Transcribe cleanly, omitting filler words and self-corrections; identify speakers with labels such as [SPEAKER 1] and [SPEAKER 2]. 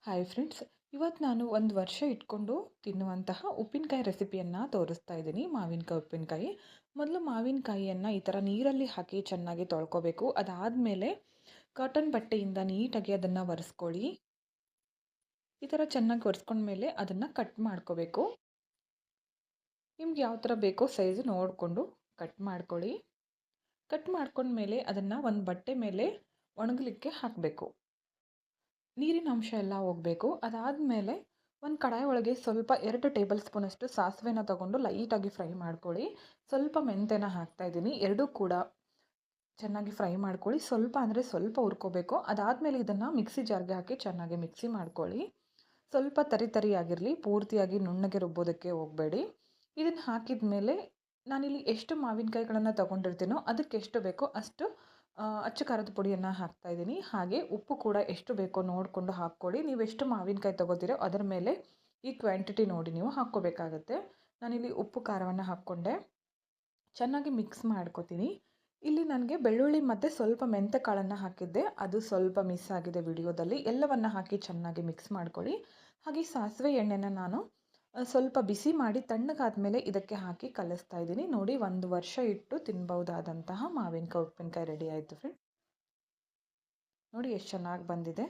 [SPEAKER 1] Hi friends, ಇವತ್ತು ನಾನು ಒಂದು ವರ್ಷ ಇಟ್ಕೊಂಡು ತಿನ್ನುವಂತಹ ಉಪ್ಪಿನಕಾಯಿ ರೆಸಿಪಿಯನ್ನು ತೋರಿಸ್ತಾ ಇದ್ದೀನಿ. ಮಾವಿನಕಾಯಿ ಉಪ್ಪಿನಕಾಯಿ. ಮೊದಲು ಮಾವಿನಕಾಯಿಯನ್ನು ಈ ಥರ ನೀರಲ್ಲಿ ಹಾಕಿ ಚೆನ್ನಾಗಿ ತೊಳ್ಕೊಬೇಕು. ಅದಾದಮೇಲೆ ಕಾಟನ್ ಬಟ್ಟೆಯಿಂದ ನೀಟಾಗಿ ಅದನ್ನು ಒರೆಸ್ಕೊಳ್ಳಿ. ಈ ಥರ ಚೆನ್ನಾಗಿ ಒರೆಸ್ಕೊಂಡ್ಮೇಲೆ ಅದನ್ನು ಕಟ್ ಮಾಡ್ಕೋಬೇಕು. ನಿಮ್ಗೆ ಯಾವ ಥರ ಬೇಕೋ ಸೈಜು ನೋಡಿಕೊಂಡು ಕಟ್ ಮಾಡ್ಕೊಳ್ಳಿ. ಕಟ್ ಮಾಡ್ಕೊಂಡ್ಮೇಲೆ ಅದನ್ನು ಒಂದು ಬಟ್ಟೆ ಮೇಲೆ ಒಣಗಲಿಕ್ಕೆ ಹಾಕಬೇಕು. ನೀರಿನ ಅಂಶ ಎಲ್ಲ ಹೋಗಬೇಕು. ಅದಾದಮೇಲೆ ಒಂದು ಕಡಾಯಿ ಒಳಗೆ ಸ್ವಲ್ಪ 2 ಟೇಬಲ್ ಸ್ಪೂನಷ್ಟು ಸಾಸಿವೆನ ತಗೊಂಡು ಲೈಟಾಗಿ ಫ್ರೈ ಮಾಡ್ಕೊಳ್ಳಿ. ಸ್ವಲ್ಪ ಮೆಂತ್ಯನ ಹಾಕ್ತಾಯಿದ್ದೀನಿ. ಎರಡೂ ಕೂಡ ಚೆನ್ನಾಗಿ ಫ್ರೈ ಮಾಡ್ಕೊಳ್ಳಿ. ಸ್ವಲ್ಪ ಅಂದರೆ ಸ್ವಲ್ಪ ಹುರ್ಕೋಬೇಕು. ಅದಾದಮೇಲೆ ಇದನ್ನು ಮಿಕ್ಸಿ ಜಾರ್ಗೆ ಹಾಕಿ ಚೆನ್ನಾಗಿ ಮಿಕ್ಸಿ ಮಾಡ್ಕೊಳ್ಳಿ. ಸ್ವಲ್ಪ ತರಿ ತರಿಯಾಗಿರಲಿ, ಪೂರ್ತಿಯಾಗಿ ನುಣ್ಣಗೆ ರುಬ್ಬೋದಕ್ಕೆ ಹೋಗಬೇಡಿ. ಇದನ್ನು ಹಾಕಿದ ಮೇಲೆ ನಾನಿಲ್ಲಿ ಎಷ್ಟು ಮಾವಿನಕಾಯಿಗಳನ್ನು ತಗೊಂಡಿರ್ತೀನೋ ಅದಕ್ಕೆ ಎಷ್ಟು ಬೇಕೋ ಅಷ್ಟು ಅಚ್ಚ ಖಾರದ ಪುಡಿಯನ್ನು ಹಾಕ್ತಾಯಿದ್ದೀನಿ. ಹಾಗೆ ಉಪ್ಪು ಕೂಡ ಎಷ್ಟು ಬೇಕೋ ನೋಡಿಕೊಂಡು ಹಾಕ್ಕೊಳ್ಳಿ. ನೀವೆಷ್ಟು ಮಾವಿನಕಾಯಿ ತೊಗೋತೀರೋ ಅದರ ಮೇಲೆ ಈ ಕ್ವಾಂಟಿಟಿ ನೋಡಿ ನೀವು ಹಾಕ್ಕೋಬೇಕಾಗತ್ತೆ. ನಾನಿಲ್ಲಿ ಉಪ್ಪು ಖಾರವನ್ನು ಹಾಕ್ಕೊಂಡೆ. ಚೆನ್ನಾಗಿ ಮಿಕ್ಸ್ ಮಾಡ್ಕೊತೀನಿ. ಇಲ್ಲಿ ನನಗೆ ಬೆಳ್ಳುಳ್ಳಿ ಮತ್ತು ಸ್ವಲ್ಪ ಮೆಂತ್ಯ ಕಾಳನ್ನು ಹಾಕಿದ್ದೆ, ಅದು ಸ್ವಲ್ಪ ಮಿಸ್ ಆಗಿದೆ ವಿಡಿಯೋದಲ್ಲಿ. ಎಲ್ಲವನ್ನು ಹಾಕಿ ಚೆನ್ನಾಗಿ ಮಿಕ್ಸ್ ಮಾಡ್ಕೊಳ್ಳಿ. ಹಾಗೆ ಸಾಸಿವೆ ಎಣ್ಣೆನ ನಾನು ಸ್ವಲ್ಪ ಬಿಸಿ ಮಾಡಿ ತಣ್ಣಗಾದ್ಮೇಲೆ ಇದಕ್ಕೆ ಹಾಕಿ ಕಲಿಸ್ತಾ ಇದ್ದೀನಿ. ನೋಡಿ, 1 ವರ್ಷ ಇಟ್ಟು ತಿನ್ಬಹುದಾದಂತಹ ಮಾವಿನಕಾಯಿ ಉಪ್ಪಿನಕಾಯಿ ರೆಡಿ ಆಯಿತು ಫ್ರೆಂಡ್. ನೋಡಿ ಎಷ್ಟು ಚೆನ್ನಾಗಿ ಬಂದಿದೆ.